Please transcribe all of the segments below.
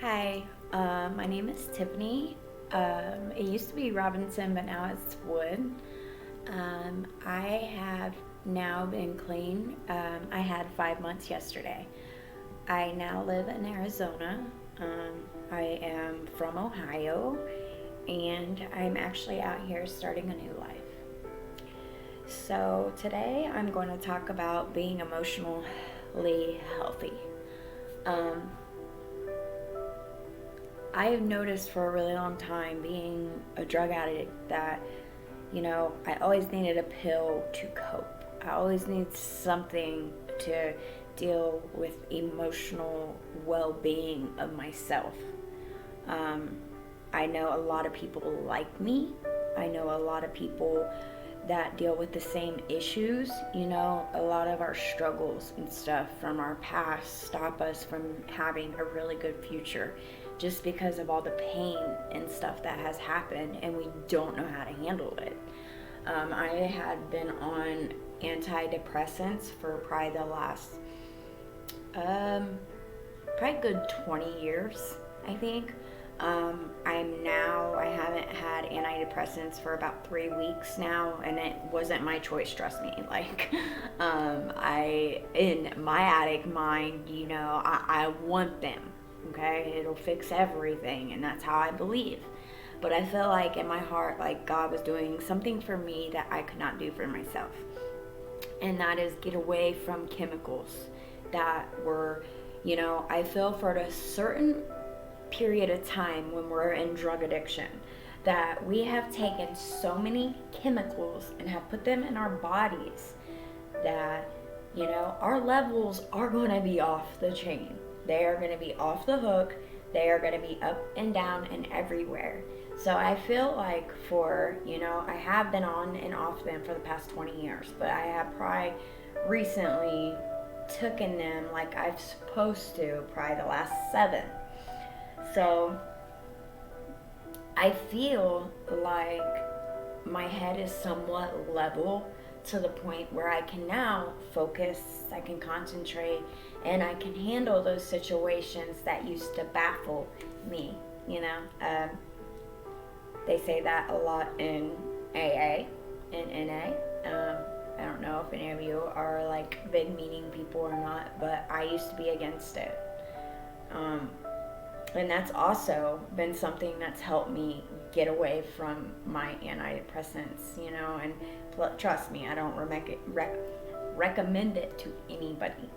Hi, my name is Tiffany. It used to be Robinson, but now it's Wood. I have now been clean. I had 5 months yesterday. I now live in Arizona. I am from Ohio, and I'm actually out here starting a new life. So, today I'm going to talk about being emotionally healthy. Um, I have noticed for a really long time, being a drug addict, that, I always needed a pill to cope. I always need something to deal with emotional well being of myself. Um, I know a lot of people like me. I know a lot of people that deal with the same issues. A lot of our struggles and stuff from our past stop us from having a really good future just because of all the pain and stuff that has happened, and we don't know how to handle it. I had been on antidepressants for probably the last, probably good 20 years, I think. I haven't had antidepressants for about 3 weeks now, and it wasn't my choice, trust me. In my addict mind, I want them, okay? It'll fix everything, and that's how I believe. But I feel like in my heart, like God was doing something for me that I could not do for myself. And that is get away from chemicals that were, I feel for a certain period of time when we're in drug addiction, that we have taken so many chemicals and have put them in our bodies that, our levels are going to be off the chain. They are going to be off the hook. They are going to be up and down and everywhere. So I feel like I have been on and off them for the past 20 years, but I have probably recently taken them like I'm supposed to probably the last 7. So I feel like my head is somewhat level to the point where I can now focus, I can concentrate, and I can handle those situations that used to baffle me. They say that a lot in AA and NA. I don't know if any of you are like big meaning people or not, but I used to be against it. And that's also been something that's helped me get away from my antidepressants, and trust me, I don't recommend it to anybody.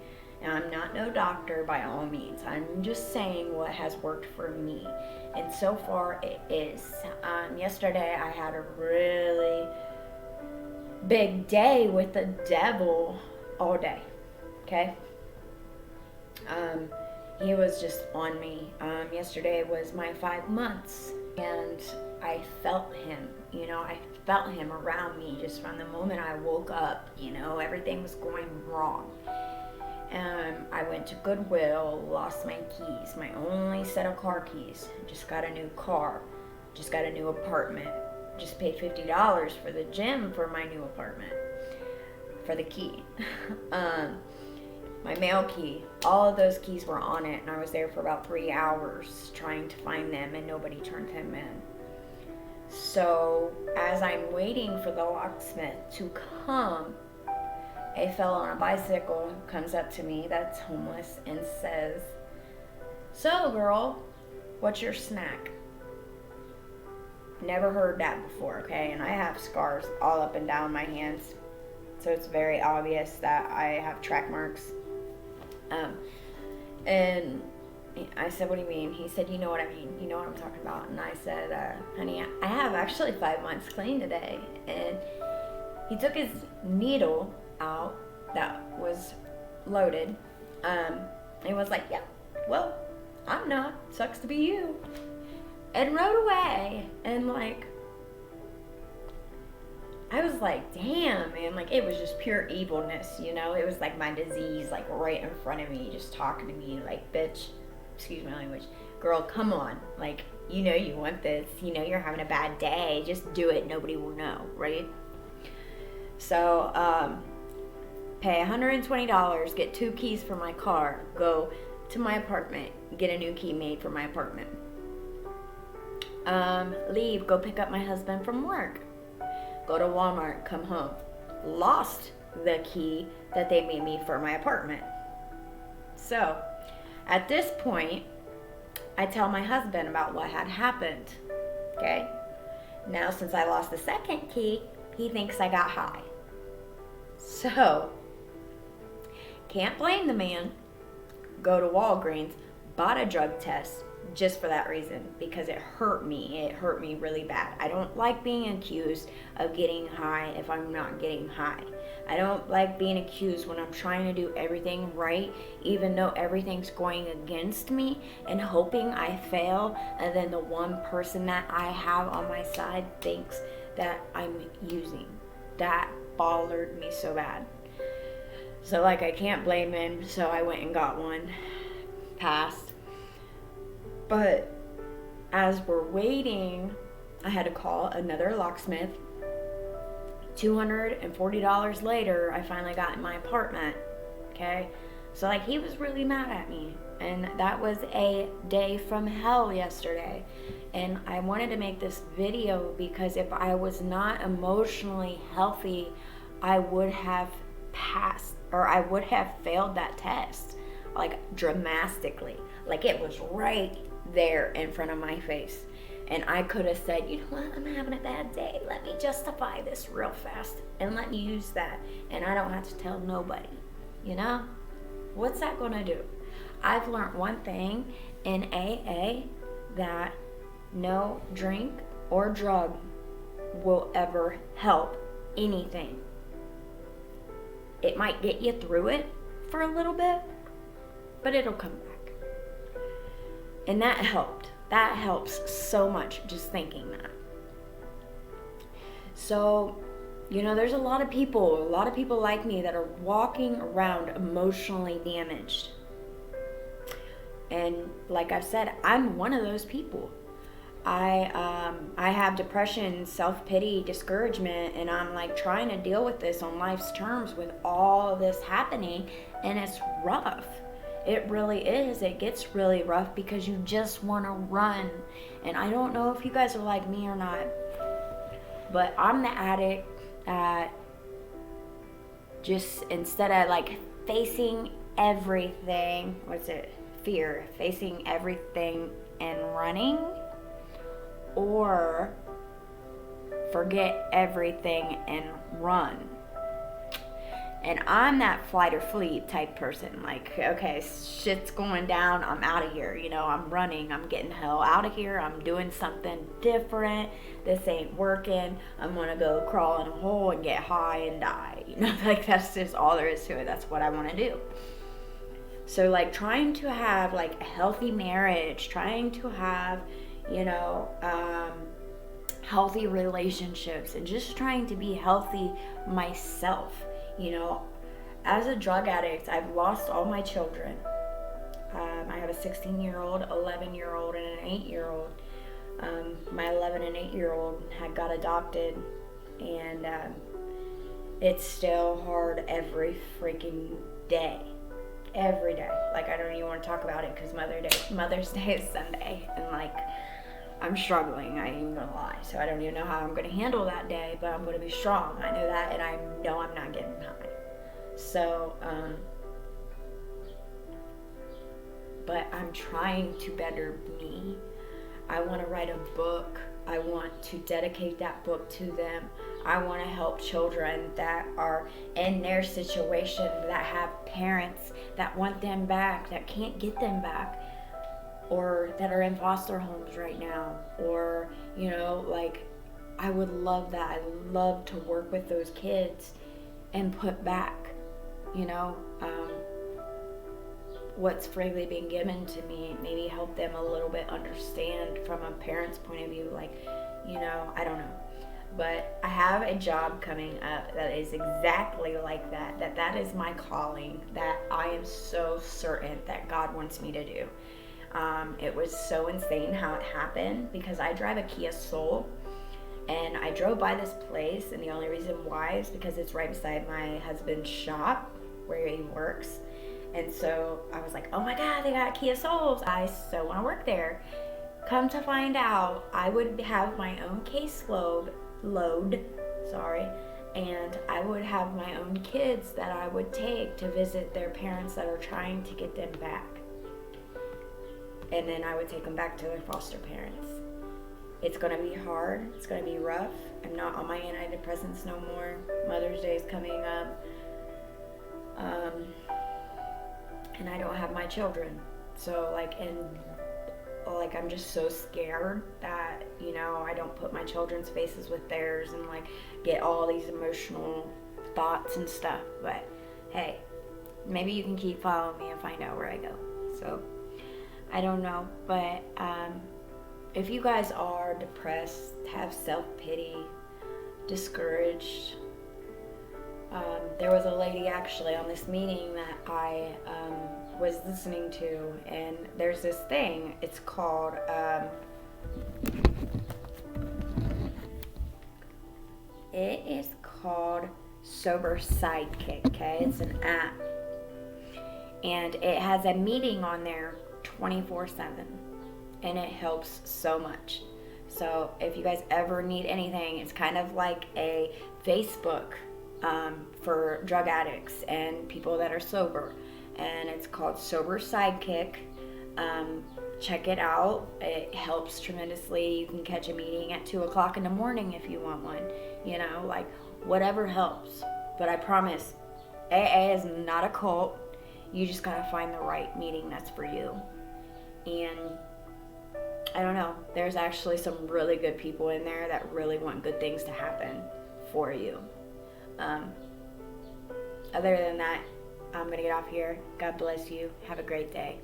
And I'm not no doctor by all means. I'm just saying what has worked for me. And so far it is. Yesterday I had a really big day with the devil all day. Okay? He was just on me. Yesterday was my 5 months, and I felt him. I felt him around me just from the moment I woke up. Everything was going wrong. I went to Goodwill, lost my keys, my only set of car keys. Just got a new car, just got a new apartment. Just paid $50 for the gym for my new apartment, for the key. My mail key, all of those keys were on it, and I was there for about 3 hours trying to find them, and nobody turned them in. So as I'm waiting for the locksmith to come, a fellow on a bicycle comes up to me that's homeless and says, "So girl, what's your snack?" Never heard that before, okay? And I have scars all up and down my hands, so it's very obvious that I have track marks. And I said, "What do you mean?" He said, "You know what I mean. You know what I'm talking about." And I said, "Honey, I have actually 5 months clean today." And he took his needle out that was loaded. And was like, "Yeah, well, I'm not. Sucks to be you." And rode away. And I was like, damn, man, it was just pure evilness, It was like my disease, right in front of me, just talking to me, bitch, excuse my language, girl, come on, you want this, you're having a bad day, just do it, nobody will know, right? So, pay $120, get 2 keys for my car, go to my apartment, get a new key made for my apartment. Leave, go pick up my husband from work. Go to Walmart, come home. Lost the key that they made me for my apartment. So, at this point, I tell my husband about what had happened. Okay? Now, since I lost the second key, he thinks I got high. So, can't blame the man. Go to Walgreens, bought a drug test just for that reason, because it hurt me. It hurt me really bad. I don't like being accused of getting high if I'm not getting high. I don't like being accused when I'm trying to do everything right, even though everything's going against me, and hoping I fail, and then the one person that I have on my side thinks that I'm using. That bothered me so bad. So like, I can't blame him, so I went and got one. Passed. But as we're waiting, I had to call another locksmith. $240 later, I finally got in my apartment. Okay? So like, he was really mad at me. And that was a day from hell yesterday. And I wanted to make this video because if I was not emotionally healthy, I would have passed, or I would have failed that test, like dramatically. Like, it was right there in front of my face. And I could have said, you know what, I'm having a bad day. Let me justify this real fast and let me use that. And I don't have to tell nobody, you know? What's that gonna do? I've learned one thing in AA, that no drink or drug will ever help anything. It might get you through it for a little bit, but it'll come back. And that helped. That helps so much, just thinking that. So, you know, there's a lot of people like me that are walking around emotionally damaged. And like I've said, I'm one of those people. I have depression, self-pity, discouragement, and I'm like trying to deal with this on life's terms with all this happening, and it's rough. It really is. It gets really rough because you just want to run. And I don't know if you guys are like me or not, but I'm the addict that just, instead of like facing everything, fear, facing everything and running, or forget everything and run. And I'm that flight or flee type person. Like, okay, shit's going down, I'm out of here. You know, I'm running, I'm getting hell out of here. I'm doing something different. This ain't working. I'm gonna go crawl in a hole and get high and die. You know, like, that's just all there is to it. That's what I want to do. So, like, trying to have, like, a healthy marriage, trying to have, you know, healthy relationships, and just trying to be healthy myself. You know, as a drug addict, I've lost all my children. I have a 16-year-old, 11-year-old, and an 8-year-old. My 11 and 8-year-old had got adopted, and it's still hard every freaking day. Every day. Like, I don't even want to talk about it because Mother's Day is Sunday, and like, I'm struggling, I ain't even gonna lie. So I don't even know how I'm gonna handle that day, but I'm gonna be strong. I know that, and I know I'm not getting high. So, but I'm trying to better me. I want to write a book. I want to dedicate that book to them. I want to help children that are in their situation, that have parents that want them back, that can't get them back, or that are in foster homes right now, or, you know, like, I would love that. I would love to work with those kids and put back, you know, what's freely been given to me, maybe help them a little bit understand from a parent's point of view, like, you know, I don't know. But I have a job coming up that is exactly like that. That is my calling, that I am so certain that God wants me to do. It was so insane how it happened, because I drive a Kia Soul, and I drove by this place, and the only reason why is because it's right beside my husband's shop where he works. And so I was like, oh my God, they got Kia Souls. I so want to work there. Come to find out, I would have my own caseload, and I would have my own kids that I would take to visit their parents that are trying to get them back. And then I would take them back to their foster parents. It's going to be hard. It's going to be rough. I'm not on my antidepressants no more. Mother's Day is coming up. And I don't have my children. So, I'm just so scared that, I don't put my children's faces with theirs and, get all these emotional thoughts and stuff. But, hey, maybe you can keep following me and find out where I go. So, I don't know. But, if you guys are depressed, have self-pity, discouraged, there was a lady actually on this meeting that I was listening to, and there's this thing, it's called it is called Sober Sidekick, okay? It's an app, and it has a meeting on there 24/7, and it helps so much. So if you guys ever need anything, it's kind of like a Facebook for drug addicts and people that are sober, and it's called Sober Sidekick. Check it out. It helps tremendously. You can catch a meeting at 2 o'clock in the morning if you want one, whatever helps. But I promise, AA is not a cult. You just gotta find the right meeting that's for you. And I don't know, there's actually some really good people in there that really want good things to happen for you. Other than that, I'm going to get off here. God bless you. Have a great day.